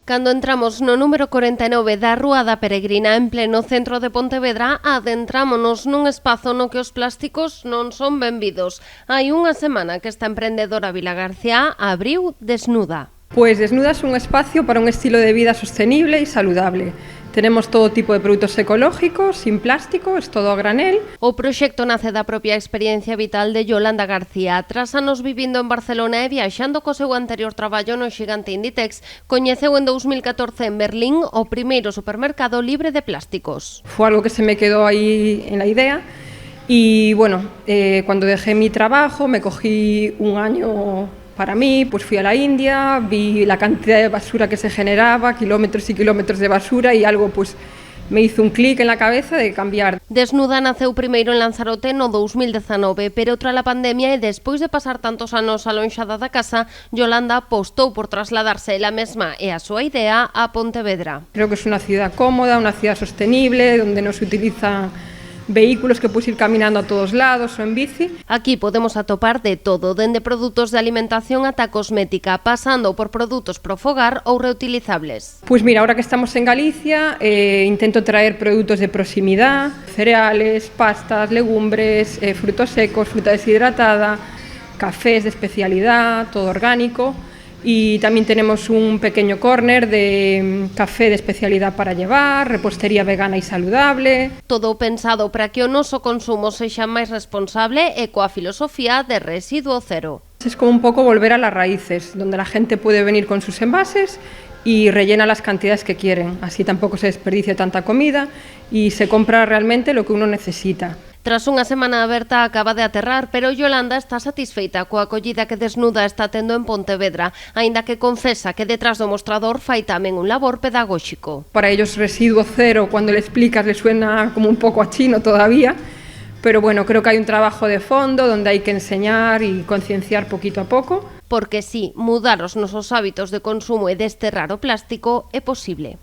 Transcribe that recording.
Cando entramos no número 49 da Rúa da Peregrina en pleno centro de Pontevedra, adentrámonos nun espazo no que os plásticos non son benvidos. Hai unha semana que esta emprendedora Vila García abriu Desnuda. Pues Desnuda es un espacio para un estilo de vida sostenible y saludable. Tenemos todo tipo de productos ecológicos, sin plástico, es todo a granel. O proxecto nace da propia experiencia vital de Yolanda García. Tras anos vivindo en Barcelona e viaxando co seu anterior traballo no xigante Inditex, coñeceu en 2014 en Berlín o primeiro supermercado libre de plásticos. Fue algo que se me quedó ahí en la idea y bueno, cuando dejé mi trabajo me cogí un año para mí, pues fui a la India, vi la cantidad de basura que se generaba, kilómetros y kilómetros de basura y algo pues me hizo un clic en la cabeza de cambiar. Desnuda naceu primeiro en Lanzarote no 2019, pero tras a pandemia e despois de pasar tantos anos alonxada da casa, Yolanda apostou por trasladarse ela mesma e a súa idea a Pontevedra. Creo que es una ciudad cómoda, una ciudad sostenible, donde no se utilizan vehículos que puedes ir caminando a todos lados o en bici. Aquí podemos atopar de todo, dende produtos de alimentación ata cosmética, pasando por produtos pro fogar ou reutilizables. Pues mira, ahora que estamos en Galicia, intento traer productos de proximidad, cereales, pastas, legumbres, frutos secos, fruta deshidratada, cafés de especialidad, todo orgánico. Y también tenemos un pequeño córner de café de especialidad para llevar, repostería vegana y saludable. Todo pensado para que o noso consumo sexa máis responsable e coa filosofía de residuo cero. Es como un poco volver a las raíces, donde la gente puede venir con sus envases y rellena las cantidades que quieren. Así tampoco se desperdicia tanta comida y se compra realmente lo que uno necesita. Tras unha semana aberta acaba de aterrar, pero Yolanda está satisfeita coa acollida que Desnuda está tendo en Pontevedra, aínda que confesa que detrás do mostrador fai tamén un labor pedagóxico. Para ellos residuo cero, cuando le explicas, le suena como un poco a chino todavía, pero bueno, creo que hay un trabajo de fondo donde hay que enseñar y concienciar poquito a poco. Porque si, mudar os nosos hábitos de consumo e desterrar o plástico é posible.